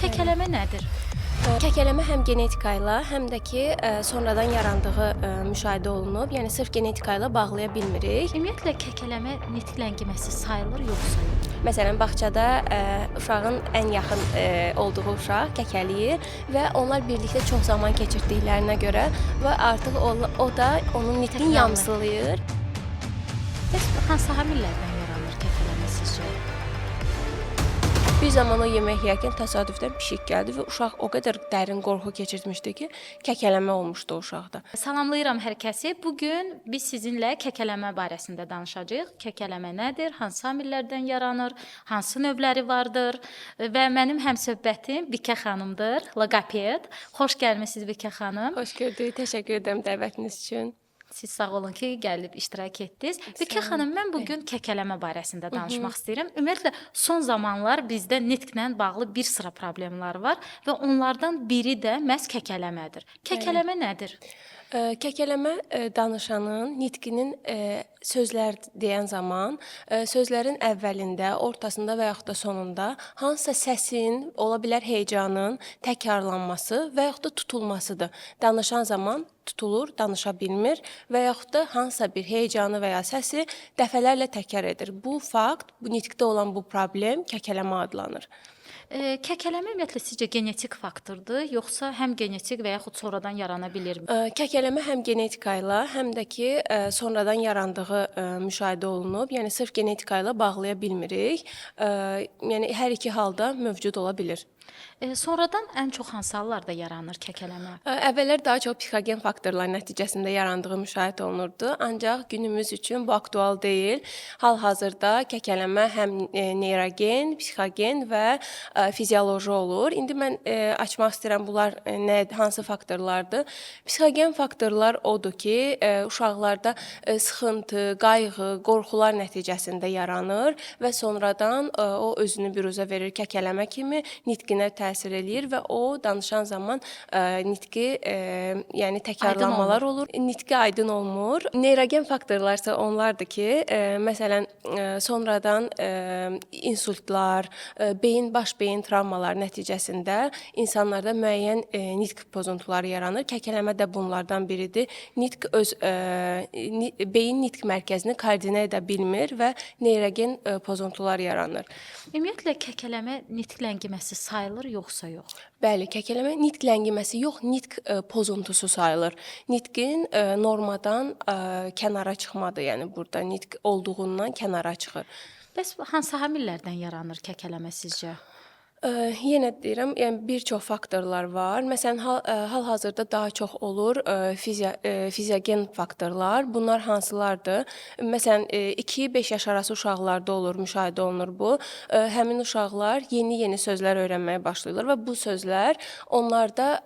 Kəkələmə nədir? Kəkələmə həm genetika ilə, həm də ki, sonradan yarandığı müşahidə olunub. Yəni sırf genetika ilə bağlaya bilmirik. Ümumiyyətlə kəkələmə nitq ləngiməsi sayılır yoxsa yox? Məsələn, bağçada uşağın ən yaxın olduğu uşaq kəkələyir və onlar birlikdə çox zaman keçirdiklərinə görə və artıq o da onun nitqini yamsılayır. Bəs hansı amillərdən yaranır kəkələmə sizcə? Bir zaman o yemək yeyərkən təsadüfdən pişik gəldi və uşaq o qədər dərin qorxu keçirmişdi ki, kəkələmə olmuşdu uşaqda. Salamlayıram hər kəsi. Bu gün biz sizinlə kəkələmə barəsində danışacağıq. Kəkələmə nədir? Hansı amillərdən yaranır? Hansı növləri vardır? Və mənim həmsöhbətim Bikə xanımdır, loqoped. Xoş gəlmisiniz Bikə xanım. Xoş gördük. Təşəkkür edirəm dəvətiniz üçün. Siz sağ olun ki, gəlib iştirak etdiniz. Bikə xanım, mən bu gün kəkələmə barəsində danışmaq istəyirəm. Ümumiyyətlə son zamanlar bizdə nitqlə bağlı bir sıra problemlər var və onlardan biri də məhz kəkələmədir. Kəkələmə nədir? Kəkələmə danışanın nitqinin sözlər deyən zaman sözlərin əvvəlində, ortasında və yaxud da sonunda hansısa səsin, ola bilər heyecanın təkrarlanması və yaxud da tutulmasıdır. Danışan zaman tutulur, danışa bilmir və yaxud da hansısa bir heyecanı və ya səsi dəfələrlə təkrar edir. Bu fakt, bu nitqdə olan bu problem kəkələmə adlanır. Kəkələmə ümumiyyətlə sizcə genetik faktordur, yoxsa həm genetik və yaxud sonradan yarana bilirmi? Kəkələmə həm genetika ilə, həm də ki, sonradan yarandığı müşahidə olunub. Yəni sırf genetika ilə bağlaya bilmirik. Yəni hər iki halda mövcud ola bilir. Sonradan ən çox hansı hallarda yaranır kəkələmə? Əvvəllər daha çox psixogen faktorlar nəticəsində yarandığı müşahidə olunurdu. Ancaq günümüz üçün bu aktual deyil. Hal-hazırda kəkələmə həm neyrogen, psixogen və fizioloji olur. İndi mən açmaq istəyirəm bunlar hansı faktorlardır. Psixogen faktorlar odur ki, uşaqlarda sıxıntı, qayğı, qorxular nəticəsində yaranır və sonradan o özünü büruzə verir kəkələmə kimi, nitqinə təsir eləyir və o danışan zaman nitqi, yəni təkrarlanmalar olur. Nitqi aydın olmur. Neyrogen faktorlar isə onlardır ki, məsələn, sonradan insultlar, baş beyin travmaları nəticəsində insanlarda müəyyən nitq pozuntuları yaranır. Kəkələmə də bunlardan biridir. Beyin nitq mərkəzini koordinə edə bilmir və neyrogen pozuntular yaranır. Ümumiyyətlə kəkələmə nitq ləngiməsi sayılır yoxsa yox? Bəli, kəkələmə nitq ləngiməsi yox, nitq pozuntusu sayılır. Nitqin normadan kənara çıxmadır, yəni burada nitq olduğundan kənara çıxır. Bəs hansı amillərdən yaranır kəkələmə sizcə? Yenə deyirəm, yəni bir çox faktorlar var. Məsələn, hal-hazırda daha çox olur fiziogen faktorlar. Bunlar hansılardır? Məsələn, 2-5 yaş arası uşaqlarda olur, müşahidə olunur bu. Həmin uşaqlar yeni-yeni sözlər öyrənməyə başlayırlar və bu sözlər onlarda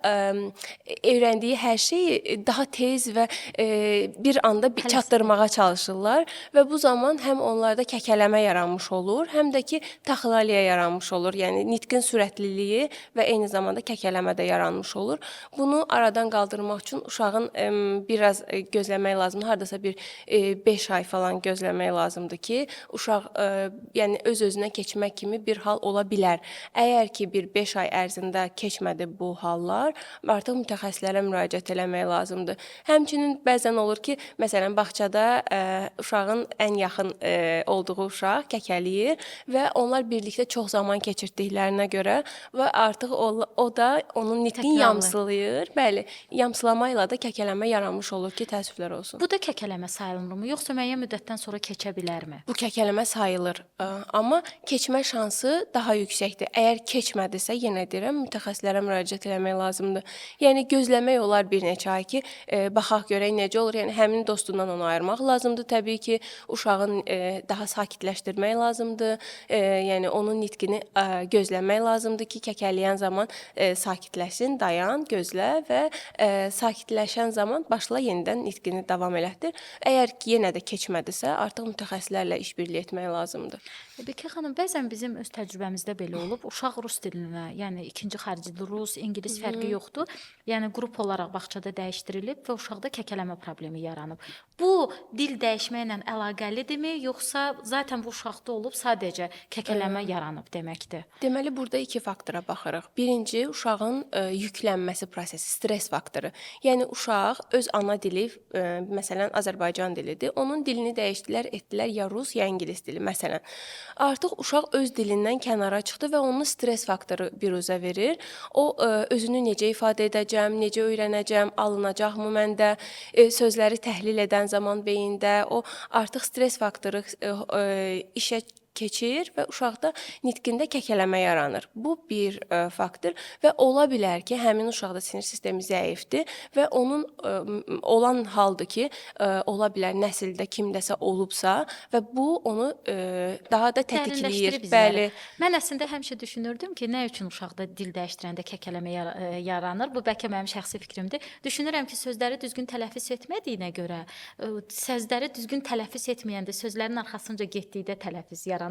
öyrəndiyi hər şeyi daha tez və bir anda çatdırmağa çalışırlar və bu zaman həm onlarda kəkələmə yaranmış olur, həm də ki, taxilaliya yaranmış olur. Yəni nitqin sürətliliyi və eyni zamanda kəkələmə də yaranmış olur. Bunu aradan qaldırmaq üçün uşağın biraz gözləmək lazımdır. Hardasa bir 5 ay falan gözləmək lazımdır ki, uşaq yəni öz-özünə keçmək kimi bir hal ola bilər. Əgər ki, bir 5 ay ərzində keçmədi bu hallar, artıq mütəxəssislərə müraciət eləmək lazımdır. Həmçinin bəzən olur ki, məsələn, bağçada uşağın ən yaxın olduğu uşaq kəkələyir və onlar birlikdə çox zaman keçirdiklərinə görə və artıq o da onun nitqini yamsılayır. Bəli, yamsılama ilə də kəkələmə yaranmış olur ki, təəssüflər olsun. Bu da kəkələmə sayılırmı, yoxsa müəyyən müddətdən sonra keçə bilərmi? Bu kəkələmə sayılır, amma keçmə şansı daha yüksəkdir. Əgər keçmədisə, yenə deyirəm, mütəxəssislərə müraciət eləmək lazımdır. Yəni gözləmək olar bir neçə ay ki, baxaq görək necə olur. Yəni həmin dostundan onu ayırmaq lazımdır. Təbii ki, uşağın daha sakitləşdirmək lazımdır. Yəni onun nitqini gözləmək lazımdır ki, kəkələyən zaman sakitləşsin, dayan, gözlə və sakitləşən zaman başla yenidən nitqini davam elətdir. Əgər ki, yenə də keçmədisə, artıq mütəxəssislərlə işbirliyi etmək lazımdır. Bikə xanım, bəzən bizim öz təcrübəmizdə belə olub. Uşaq rus dilinə, yəni ikinci xarici dil, rus, ingilis fərqi yoxdur. Yəni qrup olaraq bağçada dəyişdirilib və uşaqda kəkələmə problemi yaranıb. Bu dil dəyişməklə əlaqəlidirmi, yoxsa zaten bu uşaqda olub sadəcə kəkələmə yaranıb deməkdir? Deməli, burada iki faktora baxırıq. Birinci, uşağın yüklənməsi prosesi, stres faktoru. Yəni uşaq öz ana dili, məsələn, Azərbaycan dilidir. Onun dilini dəyişdilər, etdilər ya rus, ya ingilis dili məsələn. Artıq uşaq öz dilindən kənara çıxdı və onun stres faktoru biruzə verir. O özünü necə ifadə edəcəm, necə öyrənəcəm, alınacaqmı məndə, sözləri təhlil edən zaman beyində o artıq stres faktoru işə keçir və uşaqda nitqində kəkələmə yaranır. Bu bir faktor və ola bilər ki, həmin uşaqda sinir sistemi zəifdir və onun olan haldır ki, ola bilər nəsildə kimdəsə olubsa və bu onu daha da tətikləyir. Bəli. Mən əslində həmişə düşünürdüm ki, nə üçün uşaqda dil dəyişdirəndə kəkələmə yaranır? Bu bəlkə mənim şəxsi fikrimdir. Düşünürəm ki, sözləri düzgün tələffüz etmədiyinə görə, sözləri düzgün tələffüz etməyəndə sözlərin arxasınca getdikdə tələffüz yaranır.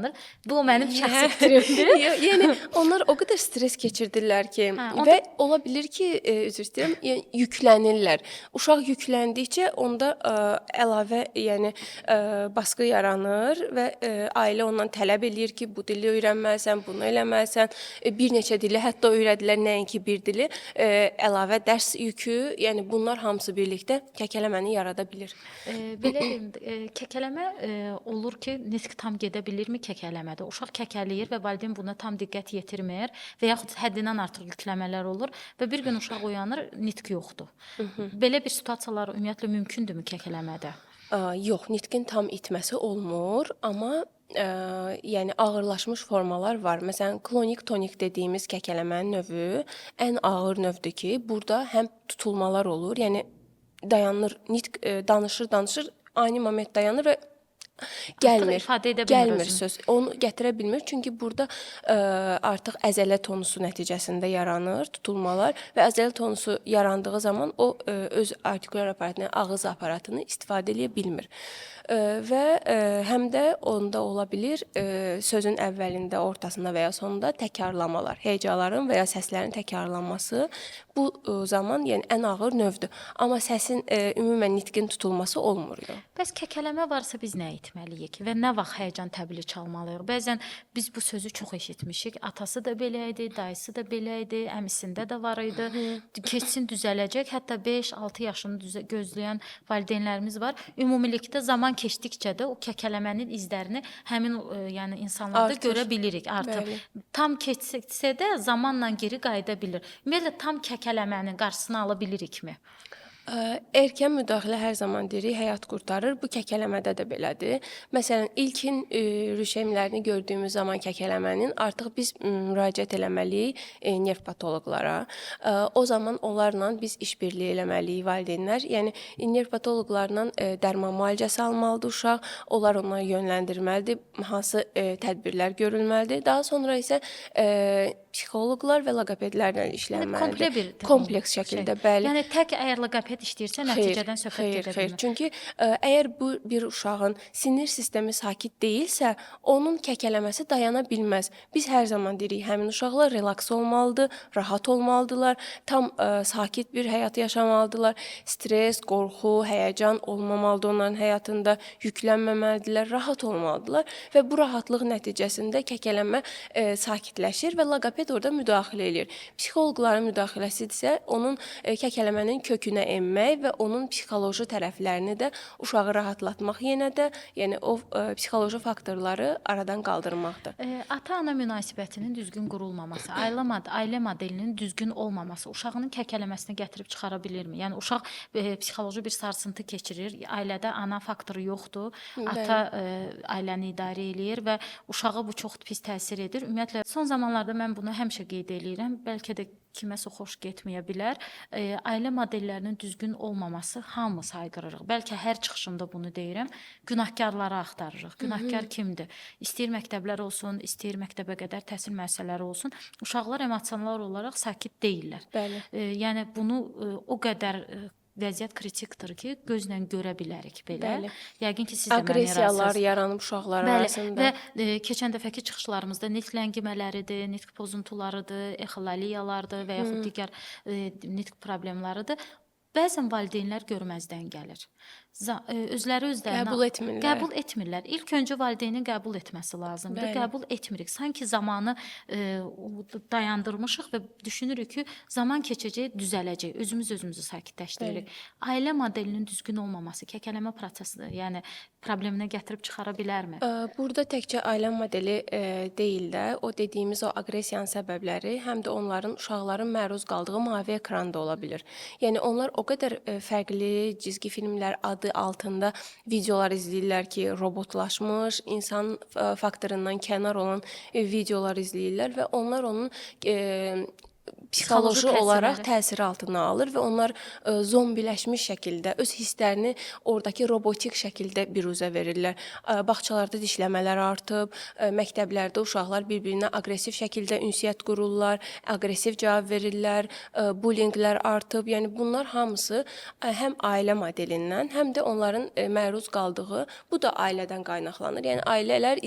Bu mənim şəxsi fikrimdir. Yəni onlar o qədər stres keçirdirlər ki, və ola bilər ki, üzr istəyirəm, yüklənirlər. Uşaq yükləndikcə onda əlavə, yəni baskı yaranır və ailə ondan tələb eləyir ki, bu dili öyrənməlisən, bunu eləməlisən. Bir neçə dili hətta öyrədilər, nəinki bir dili. Əlavə dərs yükü, yəni bunlar hamısı birlikdə kəkələməni yarada bilir. Belə deyim, kəkələmə olur ki, nitq tam gedə bilirmi kəkələmədə? Uşaq kəkələyir və valideyn buna tam diqqət yetirmir və yaxud həddindən artıq yükləmələr olur və bir gün uşaq oyanır, nitq yoxdur. Belə bir situasiyalar ümumiyyətlə mümkündürmü kəkələmədə? Yox, nitqin tam itməsi olmur, amma yəni ağırlaşmış formalar var. Məsələn, klonik tonik dediyimiz kəkələmənin növü ən ağır növdür ki, burada həm tutulmalar olur, yəni dayanır, nitq danışır, ani moment dayanır və gəlmir söz. Onu gətirə bilmir. Çünki burada artıq əzələ tonusu nəticəsində yaranır tutulmalar və əzələ tonusu yarandığı zaman o öz artikulyar aparatını, ağız aparatını istifadə edə bilmir. Və həm də onda ola bilər sözün əvvəlində, ortasında və ya sonunda təkrarlamalar, hecaların və ya səslərin təkrarlanması bu zaman yəni ən ağır növdür. Amma səsin ümumən nitqin tutulması olmur. Bəs kəkələmə varsa biz nə etməliyik və nə vaxt həyəcan təbili çalmalıyıq? Bəzən biz bu sözü çox eşitmişik. Atası da belə idi, dayısı da belə idi, əmisində də var idi. Keçsin düzələcək. Hətta 5-6 yaşını gözləyən valideynlərimiz var. Ümumilikdə zaman keçdikcə də o kəkələmənin izlərini həmin yəni insanlarda görə bilirik artıq. Tam keçsə də zamanla geri qayıda bilir. Ümumiyyətlə tam kəkələmənin qarşısını ala bilirikmi? Erkən müdaxilə hər zaman deyirik, həyat qurtarır. Bu kəkələmədə də belədir. Məsələn, ilkin rüşeymlərini gördüyümüz zaman kəkələmənin artıq biz müraciət eləməliyik nervpatoloqlara. O zaman onlarla biz işbirliyi eləməliyik valideynlər. Yəni nervpatoloqlarla dərman müalicəsi almalıdır uşaq. Onlar onları yönləndirməlidir. Hansı tədbirlər görülməlidir. Daha sonra isə psixoloqlar və loqopedlərlə işlənməlidir. Kompleks şəkildə, bəli. Yəni tək əgər loqoped işləyirsə, nəticədən söhbət gedə bilmir. Xeyr. Çünki əgər bu bir uşağın sinir sistemi sakit deyilsə, onun kəkələməsi dayana bilməz. Biz hər zaman deyirik, həmin uşaqlar relaks olmalıdır, rahat olmalıdırlar, tam sakit bir həyat yaşamalıdırlar. Stres, qorxu, həyəcan olmamalıdır onların həyatında, yüklənməməlidirlər, rahat olmalıdırlar və bu rahatlıq nəticəsində kəkələmə sakitləşir və loqoped orada müdaxilə edir. Psixoloqların müdaxiləsi isə onun kəkələmənin kökünə enmək və onun psixoloji tərəflərini də uşağı rahatlatmaq yenə də, yəni o psixoloji faktorları aradan qaldırmaqdır. Ata-ana münasibətinin düzgün qurulmaması, ailə modelinin düzgün olmaması uşağının kəkələməsini gətirib çıxara bilirmi? Yəni uşaq psixoloji bir sarsıntı keçirir, ailədə ana faktoru yoxdur, ata ailəni idarə eləyir və uşağa bu çox pis təsir edir. Ümumiyyətlə son zamanlarda mən bunu həmişə qeyd eləyirəm. Bəlkə də kiməsə xoş getməyə bilər. Ailə modellərinin düzgün olmaması hamı sayğırırıq. Bəlkə hər çıxışımda bunu deyirəm. Günahkarları axtarırıq. Günahkar kimdir? İstəyir məktəblər olsun, istəyir məktəbə qədər təhsil müəssisələri olsun. Uşaqlar emosional olaraq sakit deyillər. Bəli. Yəni bunu o qədər vəziyyət kritikdir ki, gözlə görə bilərik belə. Bəli. Yəqin ki, siz də aqressiyalar yaranıb uşaqlar arasında. Və keçən dəfəki çıxışlarımızda nitq ləngimələridir, nitq pozuntularıdır, exolaliyalardır və yaxud digər nitq problemləridir. Bəzən valideynlər görməzdən gəlir. özləri özlərinə Qəbul etmirlər. Qəbul etmirlər. İlk öncə valideynin qəbul etməsi lazımdır. Bəli. Qəbul etmirik. Sanki zamanı dayandırmışıq və düşünürük ki, zaman keçəcək, düzələcək. Özümüzü sakitləşdiririk. Ailə modelinin düzgün olmaması kəkələmə prosesini, yəni probleminə gətirib çıxara bilərmi? Burada təkcə ailə modeli deyil də, o dediyimiz o aqressiyanın səbəbləri həm də onların uşaqların məruz qaldığı mavi ekran da ola bilir. Yəni onlar o qədər fərqli cizgi filmlər adı altında videolar izləyirlər ki, robotlaşmış, insan faktorundan kənar olan videolar izləyirlər və onlar onun psixoloji olaraq təsiri altına alır və onlar zombiləşmiş şəkildə öz hisslərini oradakı robotik şəkildə biruzə verirlər. Bağçalarda dişləmələr artıb, məktəblərdə uşaqlar bir-birinə aqressiv şəkildə ünsiyyət qururlar, aqressiv cavab verirlər, bullinqlər artıb. Yəni bunlar hamısı həm ailə modelindən, həm də onların məruz qaldığı, bu da ailədən qaynaqlanır. Yəni ailələr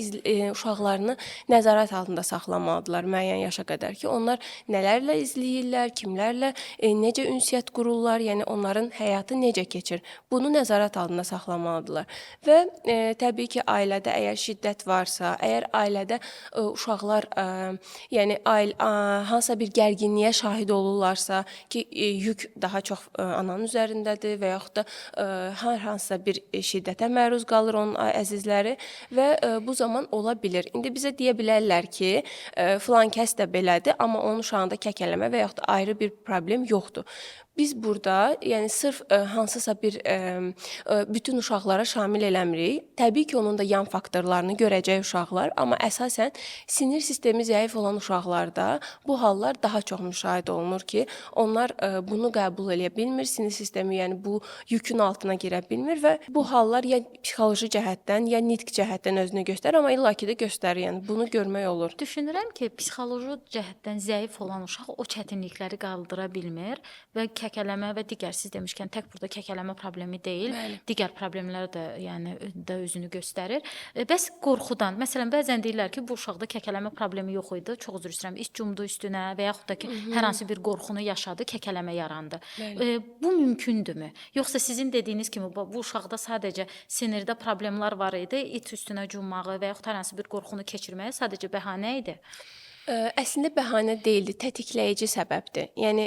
uşaqlarını nəzarət altında saxlamalıdırlar müəyyən yaşa qədər ki, onlar nələrlə izləyirlər, kimlərlə necə ünsiyyət qururlar, yəni onların həyatı necə keçir. Bunu nəzarət altında saxlamalıdırlar. Və təbii ki, ailədə əgər şiddət varsa, əgər ailədə uşaqlar yəni hansısa bir gərginliyə şahid olurlarsa ki, yük daha çox ananın üzərindədir və yaxud da hər hansısa bir şiddətə məruz qalır onun əzizləri və bu zaman ola bilir. İndi bizə deyə bilərlər ki, filan kəs də belədir, amma onun uşağında kəkələmə və yaxud da ayrı bir problem yoxdur. Biz burada, yəni sırf hansısa bir bütün uşaqlara şamil eləmirik. Təbii ki, onun da yan faktorlarını görəcək uşaqlar, amma əsasən sinir sistemi zəif olan uşaqlarda bu hallar daha çox müşahidə olunur ki, onlar bunu qəbul edə bilmir, sinir sistemi yəni bu yükün altına girə bilmir və bu hallar ya psixoloji cəhətdən, ya nitq cəhətdən özünü göstərir, amma illaki də göstərir, yəni bunu görmək olur. Düşünürəm ki, psixoloji cəhətdən zəif olan uşaq o çətinlikləri qaldıra bilmir və kəkələmə və digər siz demişkən tək burada kəkələmə problemi deyil, digər problemlər də yəni də özünü göstərir. Bəs qorxudan, məsələn, bəzən deyirlər ki, bu uşaqda kəkələmə problemi yox idi, çox üzr istəyirəm, iç cumdu üstünə və yaxud da ki, hər hansı bir qorxunu yaşadı, kəkələmə yarandı. Bu mümkündürmü? Yoxsa sizin dediyiniz kimi bu uşaqda sadəcə sinirdə problemlər var idi, it üstünə cummağı və yaxud hər hansı bir qorxunu keçirməyə sadəcə bəhanə idi? Əslində bəhanə deyildi, tətikləyici səbəbdir. Yəni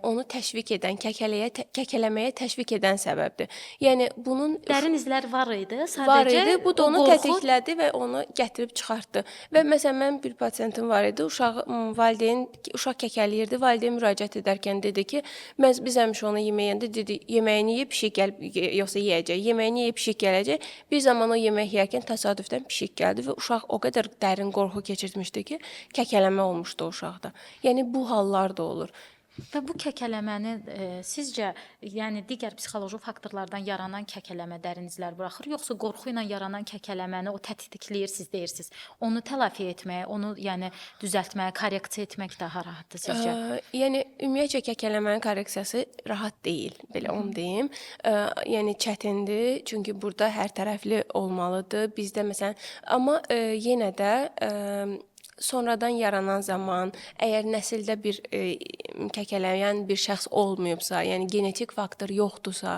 onu təşviq edən, kəkələməyə təşviq edən səbəbdir. Yəni bunun dərin izlər var idi, sadəcə var idi, bu da onu tətiklədi və onu gətirib çıxartdı. Və məsələn mənim bir pasiyentim var idi, uşaq kəkələyirdi, valideyn müraciət edərkən dedi ki, biz həmişə ona yemək yeyəndə dedi, yeməyini yeyib pişik gəlib yoxsa yeyəcək, yeməyini yeyib pişik gələcək. Bir zaman o yemək yeyərkən təsadüfdən pişik gəldi və uşaq o qədər dərin qorxu keçirmişdi ki, kəkələmə olmuşdu o uşaqda. Yəni bu hallar da olur. Və bu kəkələməni sizcə, yəni digər psixoloji faktorlardan yaranan kəkələmə dərin izlər buraxır, yoxsa qorxu ilə yaranan kəkələməni o tetikləyir, siz deyirsiniz. Onu təlafi etməyə, onu yəni düzəltməyə, korreksiya etmək daha rahatdır sizcə? Yəni ümumiyyətcə kəkələmənin korreksiyası rahat deyil, belə onu deyim. Yəni çətindir, çünki burada hər tərəfli olmalıdır. Bizdə məsələn, amma yenə də sonradan yaranan zaman, əgər nəsildə bir kəkələyən bir şəxs olmayıbsa, yəni genetik faktor yoxdursa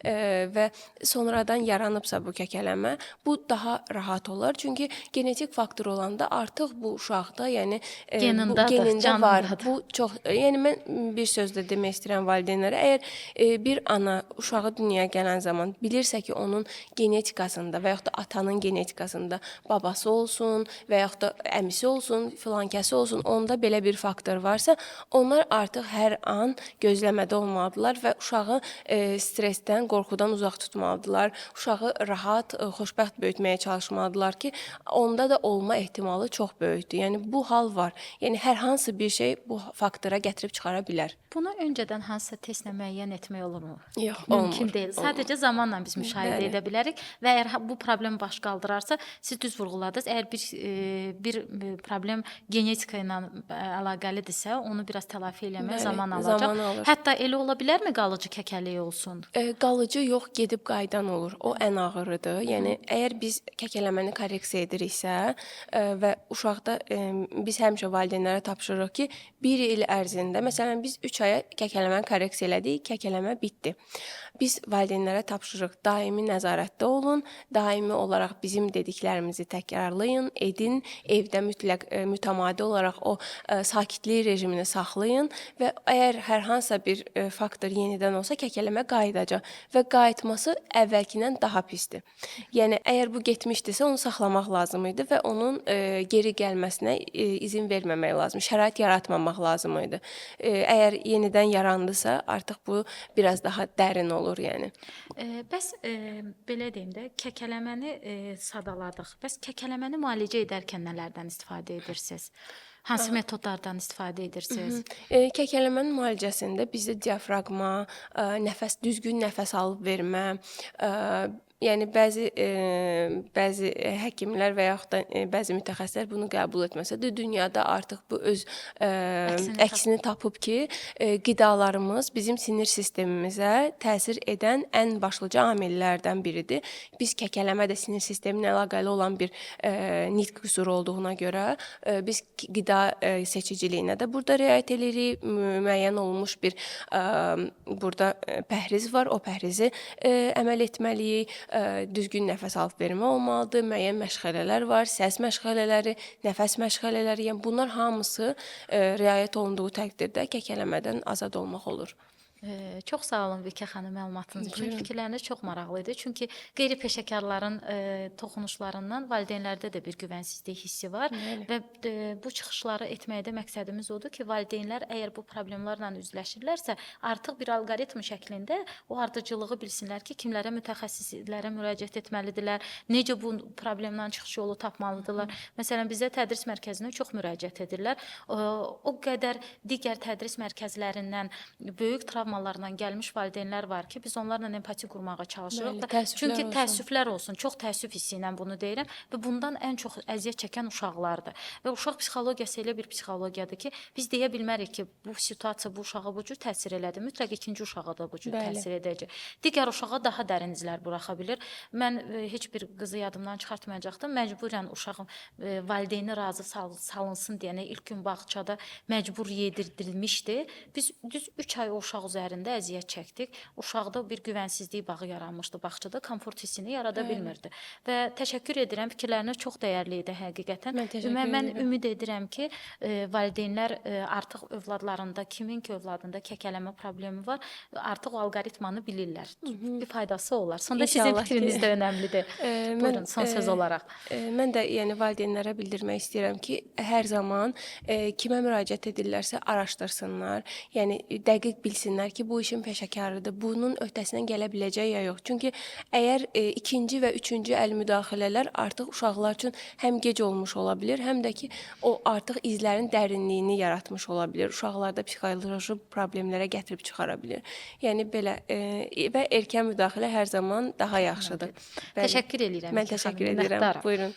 və sonradan yaranıbsa bu kəkələmə, bu daha rahat olar. Çünki genetik faktor olanda artıq bu uşaqda, yəni genində var. Bu çox, yəni mən bir sözlə demək istəyirəm valideynlərə, əgər bir ana uşağı dünyaya gələn zaman bilirsə ki, onun genetikasında və yaxud da atanın genetikasında babası olsun və yaxud da əmisi olsun, filan kəsi olsun, onda belə bir faktor varsa, onlar artıq hər an gözləmədə olmalıdırlar və uşağı stressdən, qorxudan uzaq tutmalıdırlar. Uşağı rahat, xoşbəxt böyütməyə çalışmalıdırlar ki, onda da olma ehtimalı çox böyükdür. Yəni bu hal var. Yəni hər hansı bir şey bu faktora gətirib çıxara bilər. Bunu öncədən hansısa testlə müəyyən etmək olurmu? Yox, mümkün deyil. Sadəcə zamanla biz müşahidə edə bilərik və əgər bu problem baş qaldırarsa, siz düz vurğuladınız. Əgər bir problem genetika ilə əlaqəlidirsə, onu biraz təlafi eləmək Bəli, zaman alacaq. zaman alır. Hətta elə ola bilərmi qalıcı kəkəlik olsun? Qalıcı yox, gedib qayıdan olur. O ən ağırıdır. Yəni əgər biz kəkələməni korreksiya ediriksə və uşaqda biz həmişə valideynlərə tapşırırıq ki, 1 il ərzində, məsələn, biz 3 aya kəkələməni korreksiya elədik, kəkələmə bitdi. Biz valideynlərə tapşırırıq, daimi nəzarətdə olun, daimi olaraq bizim dediklərimizi təkrarlayın, edin, evdə mütləq mütəmadi olaraq o sakitlik rejimini saxlayın və əgər hər hansısa bir faktor yenidən olsa kəkələmə qayıdacaq və qayıtması əvvəlkindən daha pisdir. Yəni əgər bu getmişdisə onu saxlamaq lazım idi və onun geri gəlməsinə izin verməmək lazım, şərait yaratmamaq lazım idi. Əgər yenidən yarandısa, artıq bu biraz daha dərin olur yəni. Bəs belə deyim də, kəkələməni sadaladıq. Bəs kəkələməni müalicə edərkən nələrdən istifadə edirsiniz? Hansı metodlardan istifadə edirsiniz? Kəkələmənin müalicəsində bizdə diafraqma, düzgün nəfəs alıb vermə, yəni bəzi həkimlər və yaxud da bəzi mütəxəssislər bunu qəbul etməsə də dünyada artıq bu öz əksini tapıb ki, qidalarımız bizim sinir sistemimizə təsir edən ən başlıca amillərdən biridir. Biz kəkələmə də sinir sisteminə əlaqəli olan bir nitq qüsuru olduğuna görə biz qida seçiciliyinə də burada riayət edirik. Müəyyən olunmuş bir burada pəhriz var. O pəhrizi əməl etməliyik. Düzgün nəfəs alıb vermə olmalıdır. Müəyyən məşğələlər var, səs məşğələləri, nəfəs məşğələləri. Yəni bunlar hamısı riayət olunduğu təqdirdə kəkələmədən azad olmaq olur. Çox sağ olun Vikə xanım məlumatınız üçün. Fikirləriniz çox maraqlı idi. Çünki qeyri-peşəkarların toxunuşlarından valideynlərdə də bir güvənsizlik hissi var və bu çıxışları etməkdə məqsədimiz odur ki, valideynlər əgər bu problemlərlə üzləşirlərsə, artıq bir alqoritm şəklində o ardıcılığı bilsinlər ki, kimlərə mütəxəssislərə müraciət etməlidirlər, necə bu problemdən çıxış yolu tapmalıdırlar. Məsələn, bizə tədris mərkəzinə çox müraciət edirlər. O qədər digər tədris mərkəzlərindən böyük travmalarla gəlmiş valideynlər var ki, biz onlarla empati qurmağa çalışırıq. Çünki təəssüflər olsun. Çox təəssüf hissi ilə bunu deyirəm və bundan ən çox əziyyət çəkən uşaqlardır. Və uşaq psixologiyası elə bir psixologiyadır ki, biz deyə bilmərik ki, bu situasiya bu uşağa bu cür təsir elədi. Mütləq ikinci uşağa da bu cür təsir edəcək. Digər uşağa daha dərin izlər buraxa bilir. Mən heç bir qızı yadımdan çıxartmayacaqdım. Məcburən uşağım valideyni razı salınsın deyənə ilk gün bağçada məcbur yedirilmişdi. Biz düz 3 ay o uşaq üzərində əziyyət çəkdik. Uşaqda bir güvənsizlik bağı yaranmışdı bağçada, komfort hissini yarada bilmirdi. Və təşəkkür edirəm, fikirləriniz çox dəyərli idi həqiqətən. Mən ümid edirəm ki, valideynlər artıq övladlarında, kimin ki övladında kəkələmə problemi var, artıq o alqoritmanı bilirlər. Bir faydası olar. Sonda sizin fikriniz də önəmlidir. Buyurun, son söz olaraq. Mən də yəni valideynlərə bildirmək istəyirəm ki, hər zaman kimə müraciət edirlərsə araşdırsınlar. Yəni dəqiq bilsinlər ki, bu işin peşəkarıdır. Bunun öhdəsindən gələ biləcək ya yox. Çünki əgər ikinci və üçüncü əl müdaxilələr artıq uşaqlar üçün həm gec olmuş ola bilər, həm də ki, o artıq izlərin dərinliyini yaratmış ola bilər. Uşaqlarda psixoloji problemlərə gətirib çıxara bilər. Yəni belə və erkən müdaxilə hər zaman daha yaxşıdır. Təşəkkür edirəm. Mən təşəkkür edirəm. Buyurun.